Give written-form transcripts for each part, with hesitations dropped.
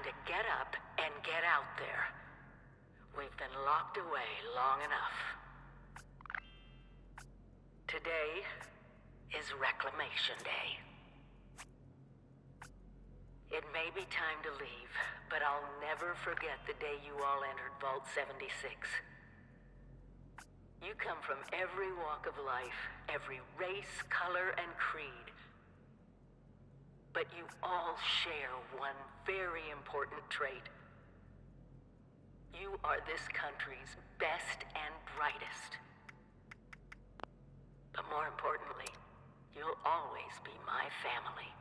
to get up and get out there. We've been locked away long enough. Today is Reclamation Day. It may be time to leave, but I'll never forget the day you all entered Vault 76. You come from every walk of life, every race, color, and creed. But you all share one very important trait. You are this country's best and brightest. But more importantly, you'll always be my family.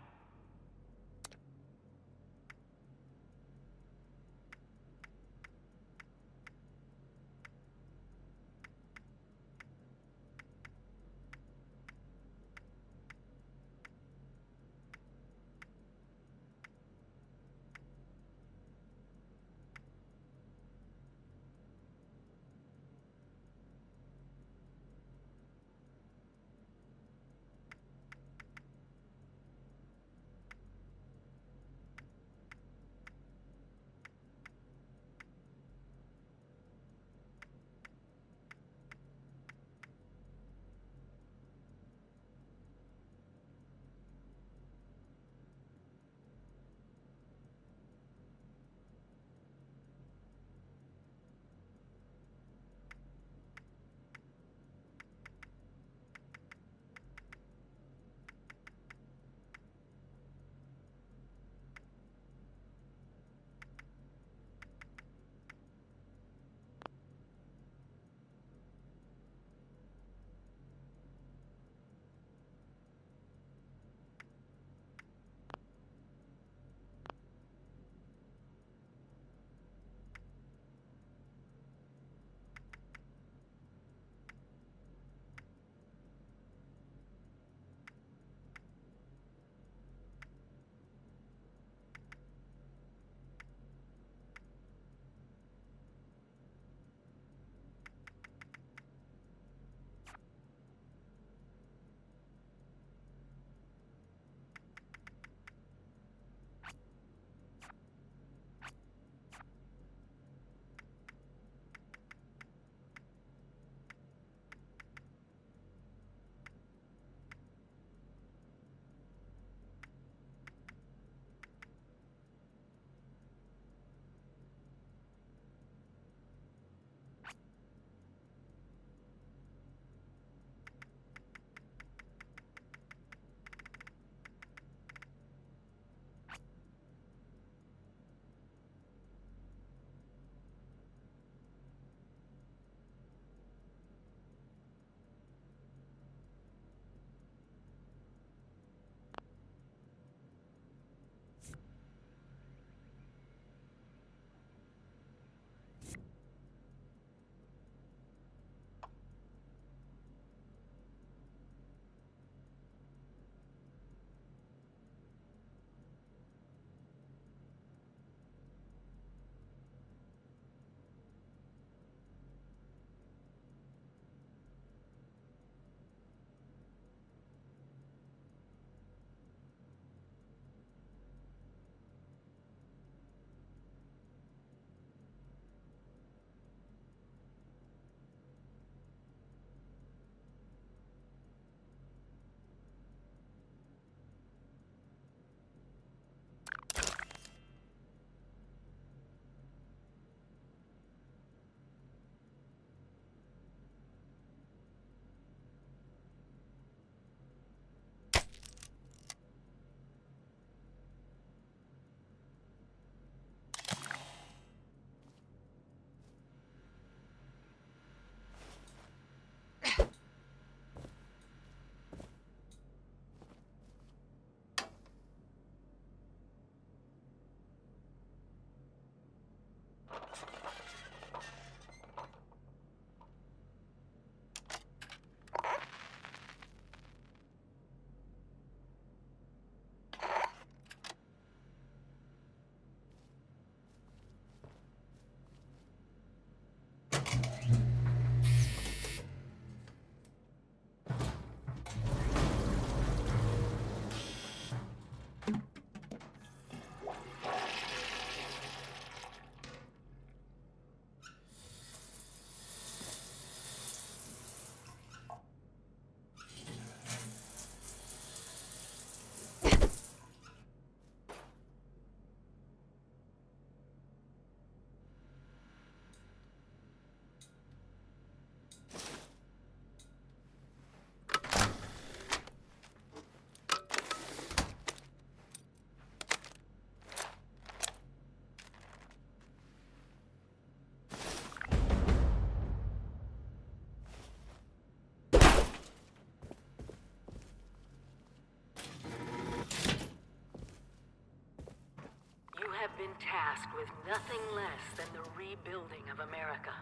been tasked with nothing less than the rebuilding of America.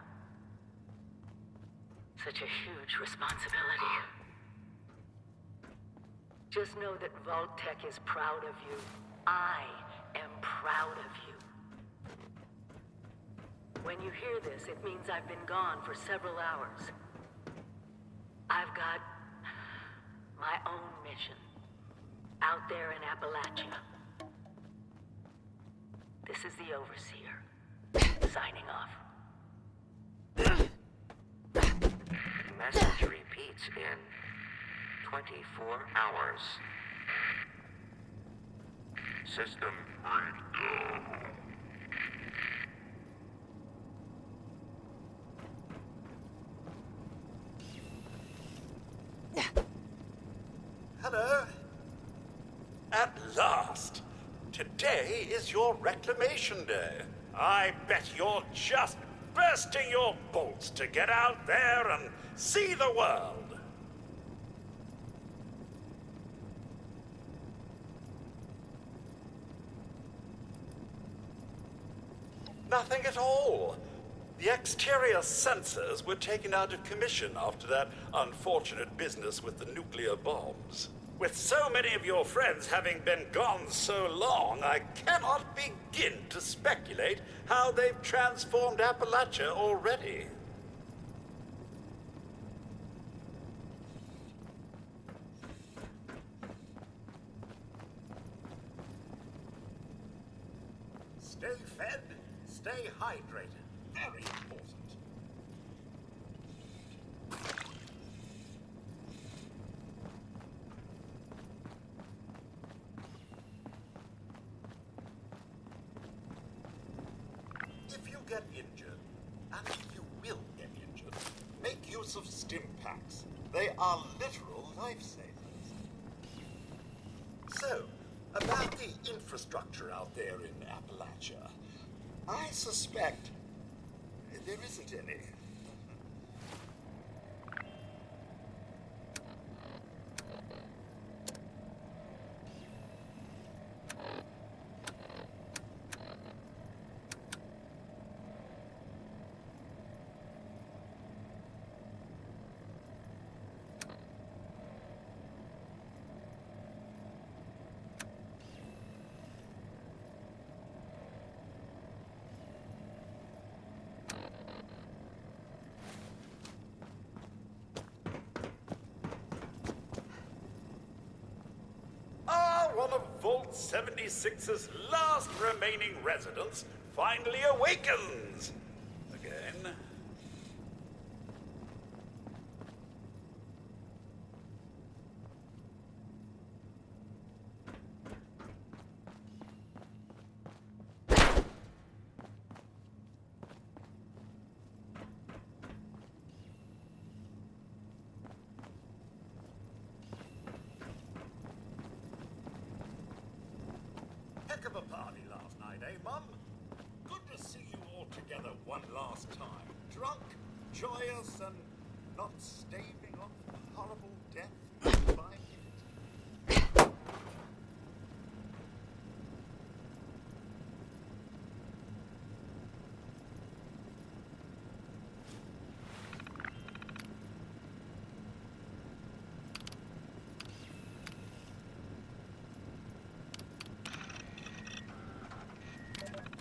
Such a huge responsibility. Just know that Vault-Tec is proud of you. I am proud of you. When you hear this, it means I've been gone for several hours. I've got my own mission out there in Appalachia. This is the Overseer, signing off. Message repeats in 24 hours. System breakdown. Hello? At last! Today is your reclamation day. I bet you're just bursting your bolts to get out there and see the world. Nothing at all. The exterior sensors were taken out of commission after that unfortunate business with the nuclear bombs. With so many of your friends having been gone so long, I cannot begin to speculate how they've transformed Appalachia already. Stay fed, stay hydrated. Very important. If you get injured, and you will get injured, make use of stim packs. They are literal lifesavers. So, about the infrastructure out there in Appalachia, I suspect there isn't any. One of Vault 76's last remaining residents finally awakens. Again. Heck of a party last night, eh, Mum? Good to see you all together one last time. Drunk, joyous, and not staving off horrible death by it.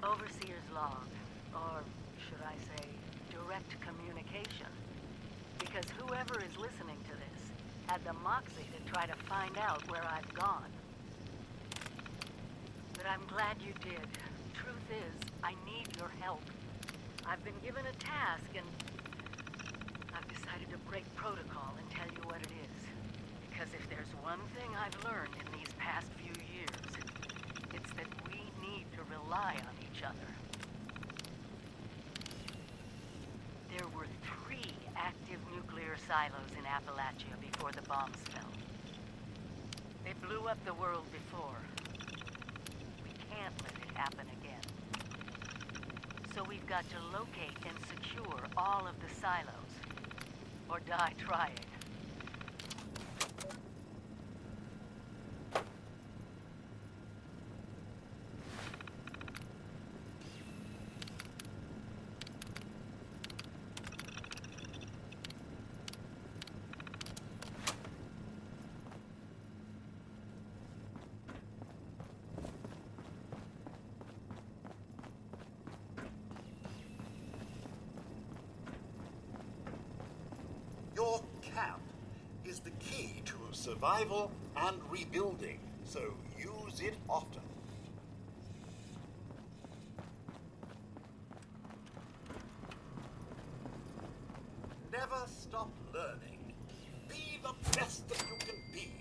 Overseer's log, or should I say, direct communication. Because whoever is listening to this had the moxie to try to find out where I've gone. But I'm glad you did. Truth is, I need your help. I've been given a task and I've decided to break protocol and tell you what it is. Because if there's one thing I've learned in these past few years, it's that we need to rely on each other. There were 3 active nuclear silos in Appalachia before the bombs fell. They blew up the world before. We can't let it happen again. So we've got to locate and secure all of the silos, or die trying. survival and rebuilding, so use it often. Never stop learning. Be the best that you can be.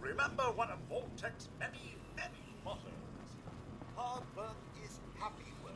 Remember one of Vault-Tec's many, many mottos. Hard work is happy work.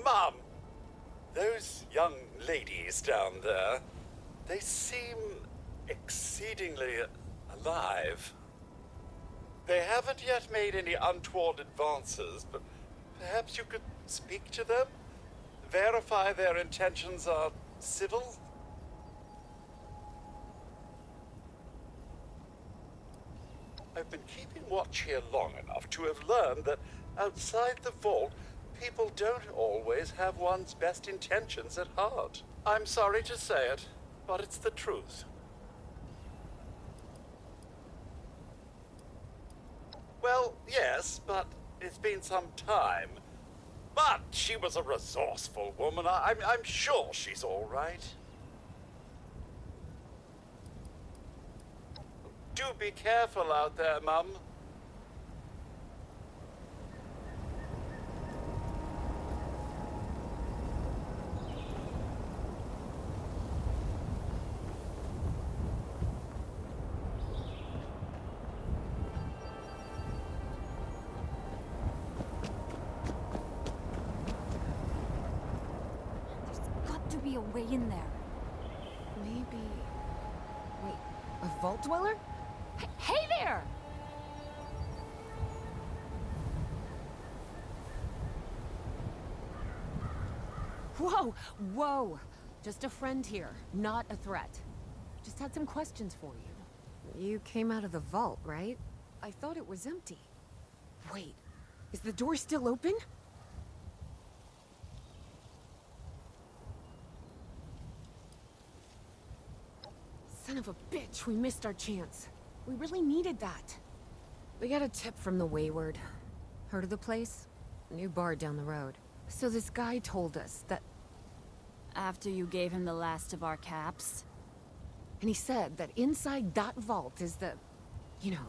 Mom, those young ladies down there, they seem exceedingly alive. They haven't yet made any untoward advances, but perhaps you could speak to them? Verify their intentions are civil? I've been keeping watch here long enough to have learned that outside the vault, people don't always have one's best intentions at heart. I'm sorry to say it, but it's the truth. Well, yes, but it's been some time. But she was a resourceful woman. I'm sure she's all right. Do be careful out there, Mum. There's got to be a way in there. Maybe... Wait, a vault dweller? Hey there! Whoa! Whoa! Just a friend here, not a threat. Just had some questions for you. You came out of the vault, right? I thought it was empty. Wait, is the door still open? Son of a bitch, we missed our chance. We really needed that. We got a tip from the Wayward. Heard of the place? New bar down the road. So this guy told us that... After you gave him the last of our caps? And he said that inside that vault is the... You know,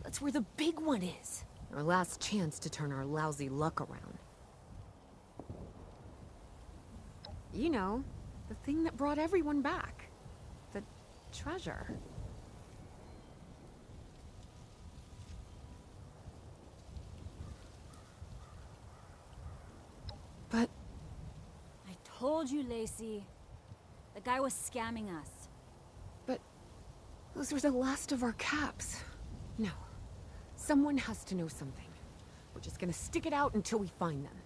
that's where the big one is. Our last chance to turn our lousy luck around. You know, the thing that brought everyone back. The treasure. But... I told you, Lacey. The guy was scamming us. But... those were the last of our caps. No. Someone has to know something. We're just gonna stick it out until we find them.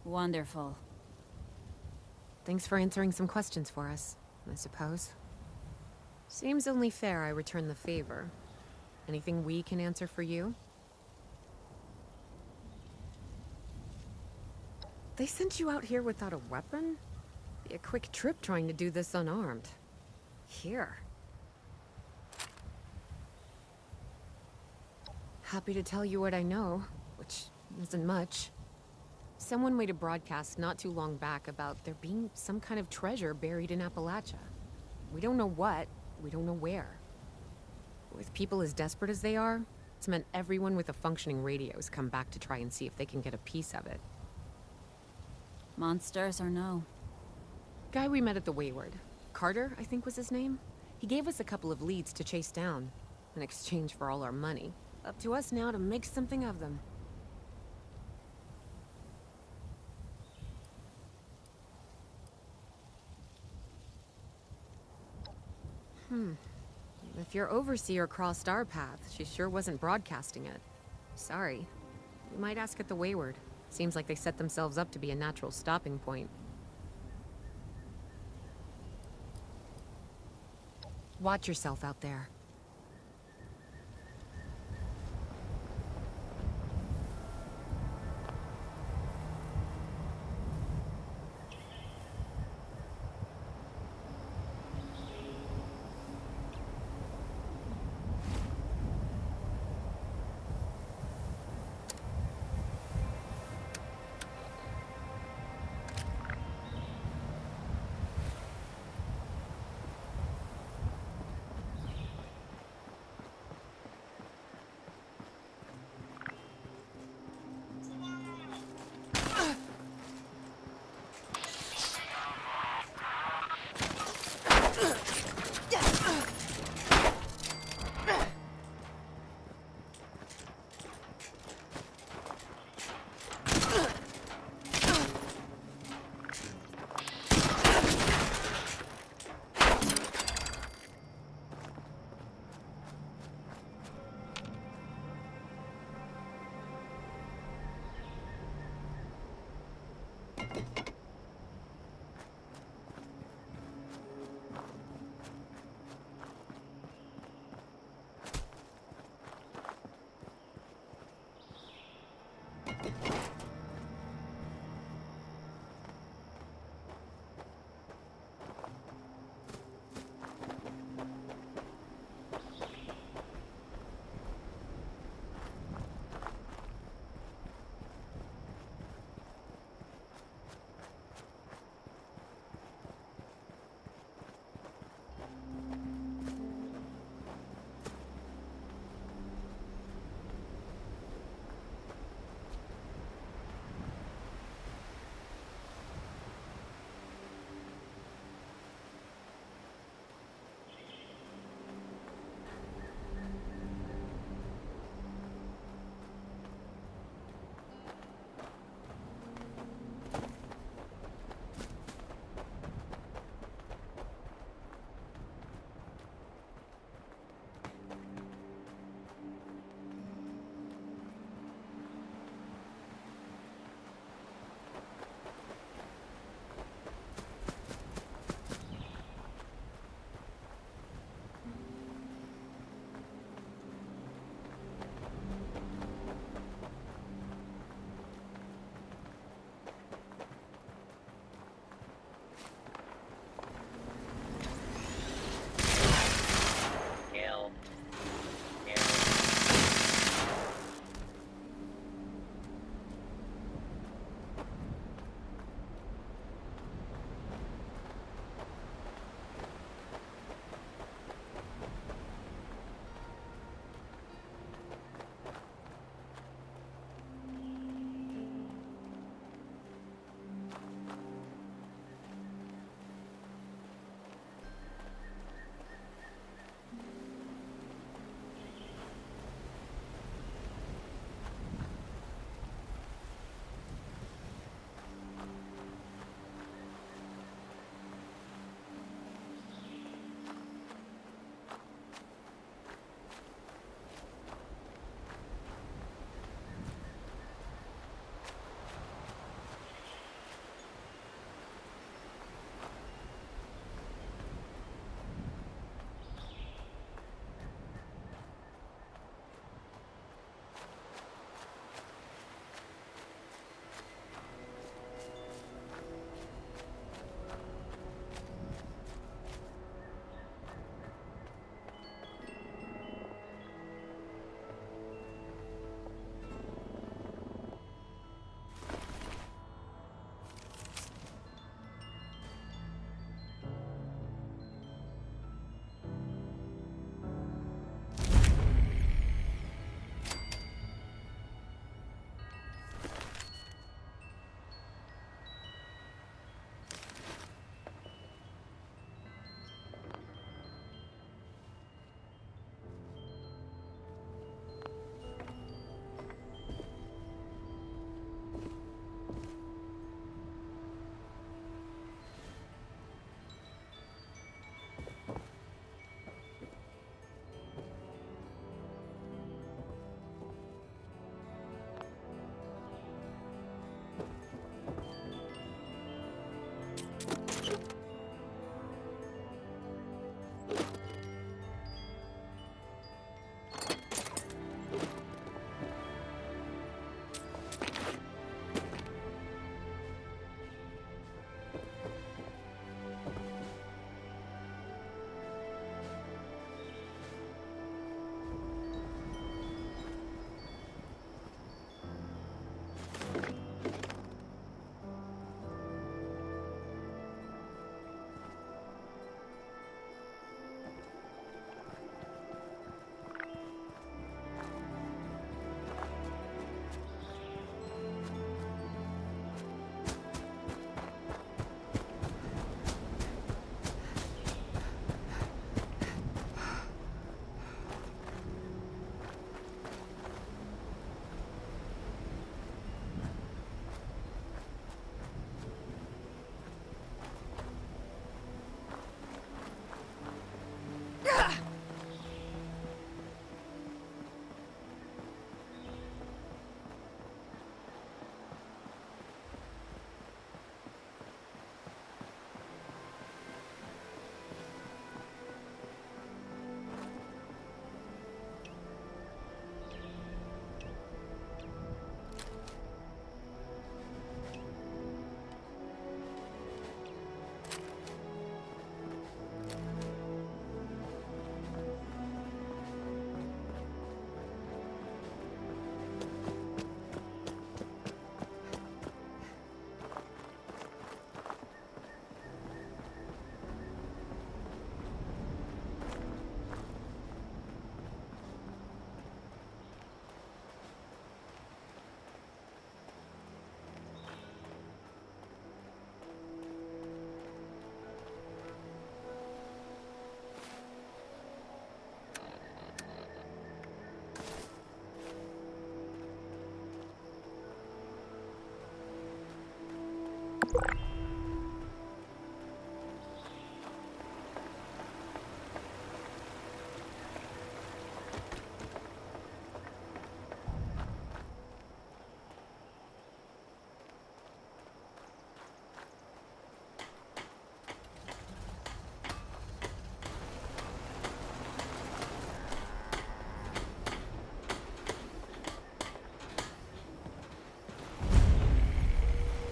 Wonderful. Thanks for answering some questions for us, I suppose. Seems only fair I return the favor. Anything we can answer for you? They sent you out here without a weapon? Be a quick trip trying to do this unarmed. Here. Happy to tell you what I know, which isn't much. Someone made a broadcast not too long back about there being some kind of treasure buried in Appalachia. We don't know what, we don't know where. With people as desperate as they are, it's meant everyone with a functioning radio has come back to try and see if they can get a piece of it. Monsters or no? Guy we met at the Wayward. Carter, I think was his name. He gave us a couple of leads to chase down, in exchange for all our money. Up to us now to make something of them. If your overseer crossed our path, she sure wasn't broadcasting it. Sorry. You might ask at the Wayward. Seems like they set themselves up to be a natural stopping point. Watch yourself out there.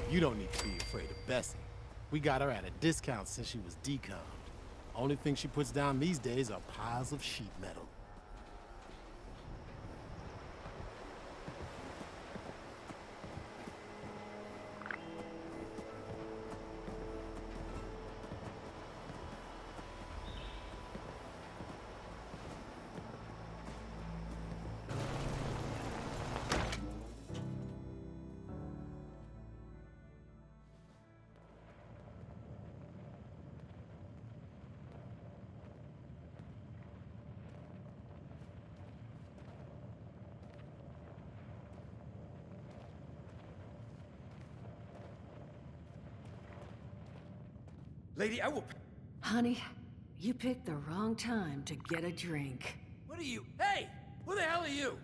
You don't need to be afraid of Bessie. We got her at a discount since she was decommed. Only thing she puts down these days are piles of sheet metal. Lady, I will... Honey, you picked the wrong time to get a drink. What are you... Hey! Who the hell are you?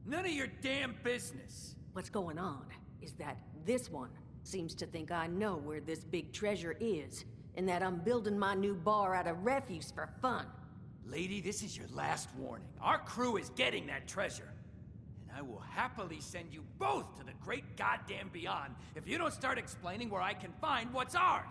None of your damn business. What's going on is that this one seems to think I know where this big treasure is, and that I'm building my new bar out of refuse for fun. Lady, this is your last warning. Our crew is getting that treasure. And I will happily send you both to the great goddamn beyond if you don't start explaining where I can find what's ours.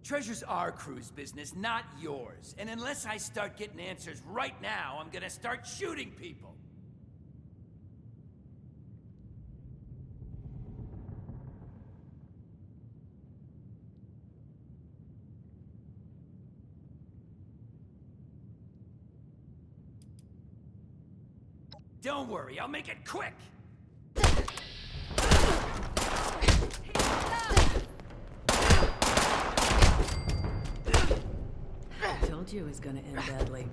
Treasure's our crew's business, not yours. And unless I start getting answers right now, I'm gonna start shooting people. Don't worry, I'll make it quick! Told you it was gonna end badly.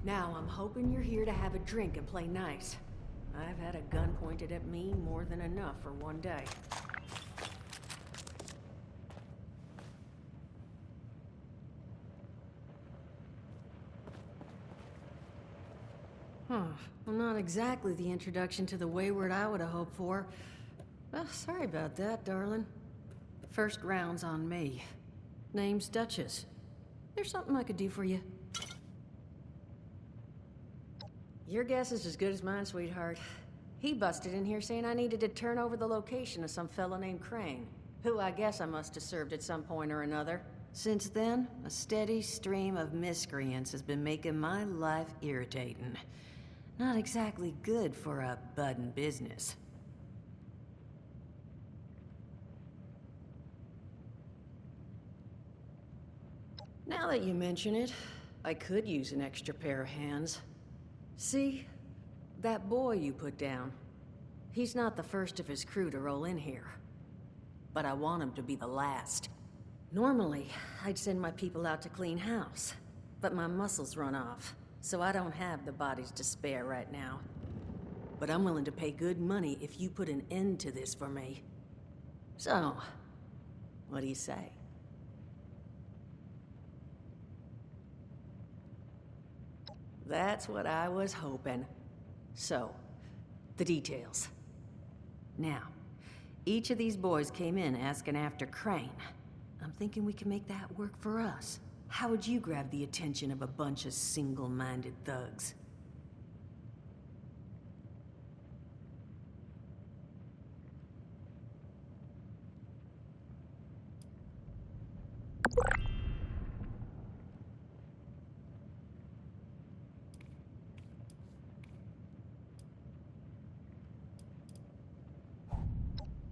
Now, I'm hoping you're here to have a drink and play nice. I've had a gun pointed at me more than enough for one day. Well, not exactly the introduction to the Wayward I would have hoped for. Well, sorry about that, darling. First round's on me. Name's Duchess. There's something I could do for you. Your guess is as good as mine, sweetheart. He busted in here saying I needed to turn over the location of some fella named Crane, who I guess I must have served at some point or another. Since then, a steady stream of miscreants has been making my life irritating. Not exactly good for a budding business. Now that you mention it, I could use an extra pair of hands. See? That boy you put down. He's not the first of his crew to roll in here. But I want him to be the last. Normally, I'd send my people out to clean house. But my muscles run off, so I don't have the bodies to spare right now. But I'm willing to pay good money if you put an end to this for me. So, what do you say? That's what I was hoping. So, the details. Now, each of these boys came in asking after Crane. I'm thinking we can make that work for us. How would you grab the attention of a bunch of single-minded thugs?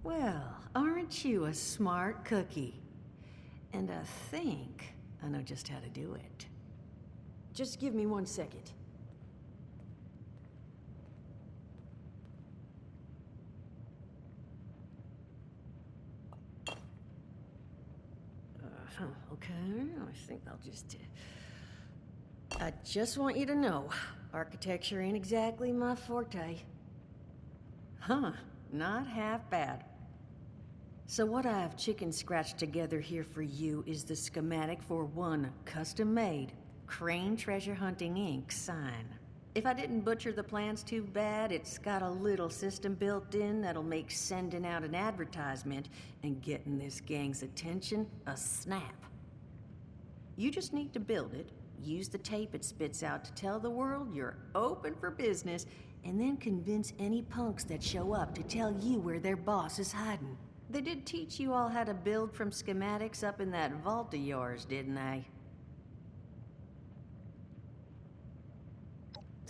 Well, aren't you a smart cookie? And I think I know just how to do it. Just give me 1 second. Okay, I think I'll just... I just want you to know, architecture ain't exactly my forte. Huh, not half bad. So what I've chicken scratched together here for you is the schematic for one custom-made Crane Treasure Hunting Inc. sign. If I didn't butcher the plans too bad, it's got a little system built in that'll make sending out an advertisement and getting this gang's attention a snap. You just need to build it, use the tape it spits out to tell the world you're open for business, and then convince any punks that show up to tell you where their boss is hiding. They did teach you all how to build from schematics up in that vault of yours, didn't they?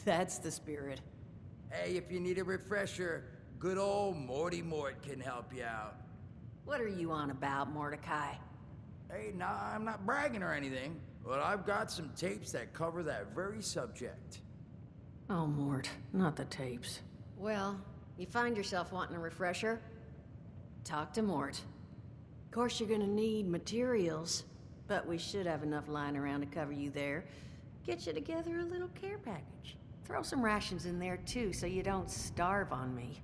That's the spirit. Hey, if you need a refresher, good old Morty Mort can help you out. What are you on about, Mordecai? Hey, nah, I'm not bragging or anything, but I've got some tapes that cover that very subject. Oh, Mort, not the tapes. Well, you find yourself wanting a refresher? Talk to Mort. Of course, you're gonna need materials, but we should have enough lying around to cover you there. Get you together a little care package. Throw some rations in there, too, so you don't starve on me.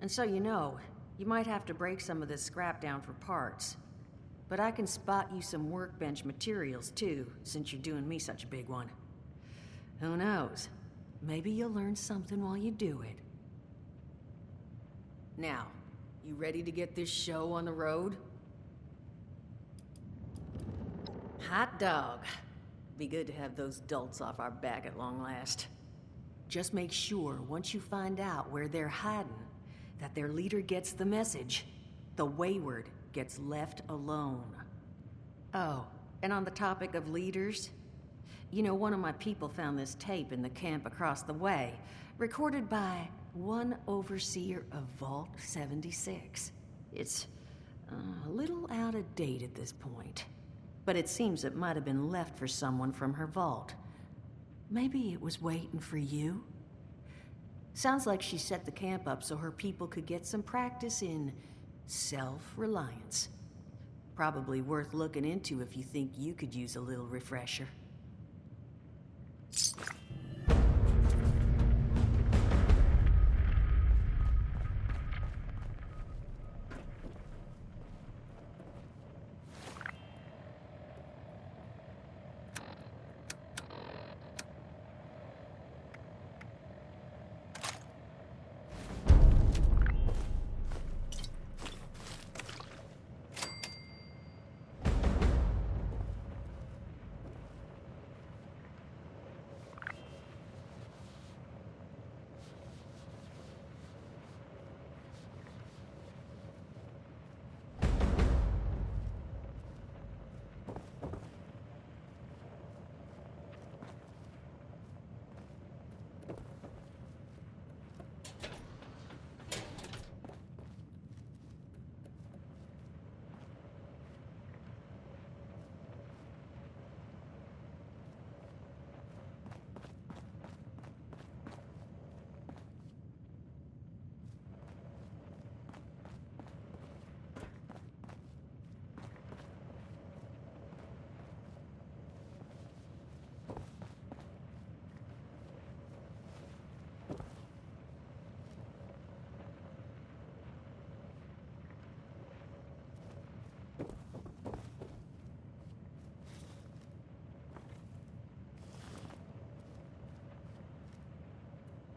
And so you know, you might have to break some of this scrap down for parts. But I can spot you some workbench materials, too, since you're doing me such a big one. Who knows? Maybe you'll learn something while you do it. Now, you ready to get this show on the road? Hot dog. Be good to have those dolts off our back at long last. Just make sure, once you find out where they're hiding, that their leader gets the message. The wayward gets left alone. Oh, and on the topic of leaders, you know, one of my people found this tape in the camp across the way, recorded by one overseer of Vault 76. It's a little out of date at this point, but it seems it might have been left for someone from her vault. Maybe it was waiting for you? Sounds like she set the camp up so her people could get some practice in self-reliance. Probably worth looking into if you think you could use a little refresher.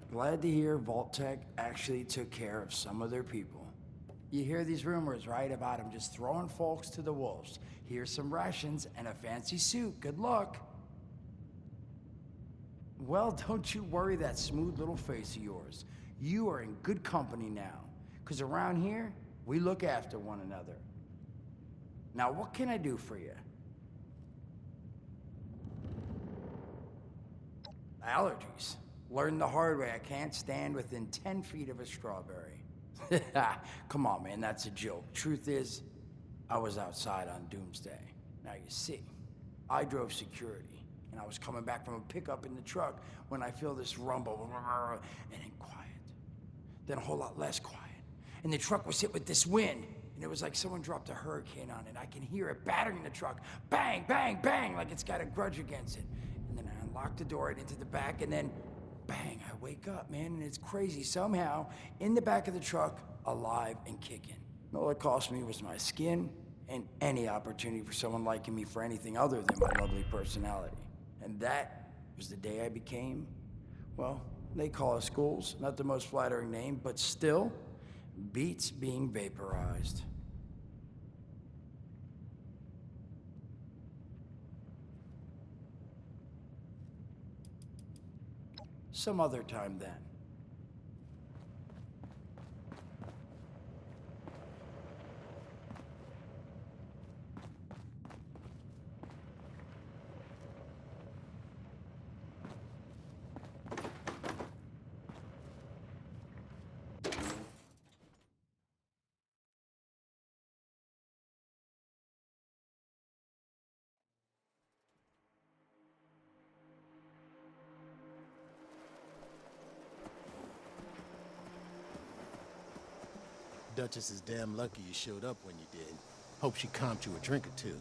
Glad to hear Vault-Tec actually took care of some of their people. You hear these rumors, right, about them just throwing folks to the wolves. Here's some rations and a fancy suit. Good luck. Well, don't you worry that smooth little face of yours. You are in good company now, because around here, we look after one another. Now, what can I do for you? Allergies. Learned the hard way. I can't stand within 10 feet of a strawberry. Come on, man, that's a joke. Truth is, I was outside on Doomsday. Now, you see, I drove security, and I was coming back from a pickup in the truck when I feel this rumble, and then quiet. Then a whole lot less quiet. And the truck was hit with this wind, and it was like someone dropped a hurricane on it. I can hear it battering the truck. Bang, bang, bang, like it's got a grudge against it. And then I unlock the door and into the back, and then bang, I wake up, man, and it's crazy. Somehow, in the back of the truck, alive and kicking. All it cost me was my skin and any opportunity for someone liking me for anything other than my lovely personality. And that was the day I became, well, they call us ghouls. Not the most flattering name, but still beats being vaporized. Some other time then. Duchess is damn lucky you showed up when you did. Hope she comped you a drink or two.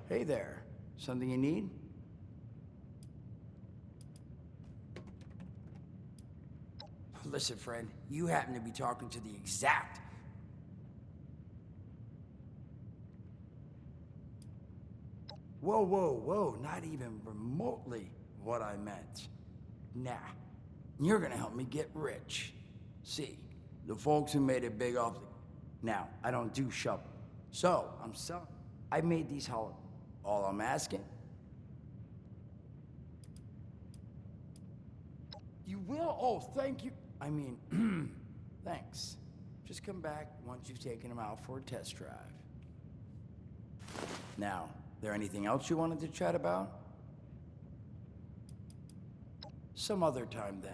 Hey there. Something you need? Listen, friend, you happen to be talking to the exact... Whoa, whoa, whoa, not even remotely what I meant. Nah, you're gonna help me get rich. See, the folks who made it big off the... Now, I don't do shovel. So, I'm selling. I made these hollow. All I'm asking... You will? Oh, thank you. I mean, thanks. Just come back once you've taken them out for a test drive. Now, there anything else you wanted to chat about? Some other time then.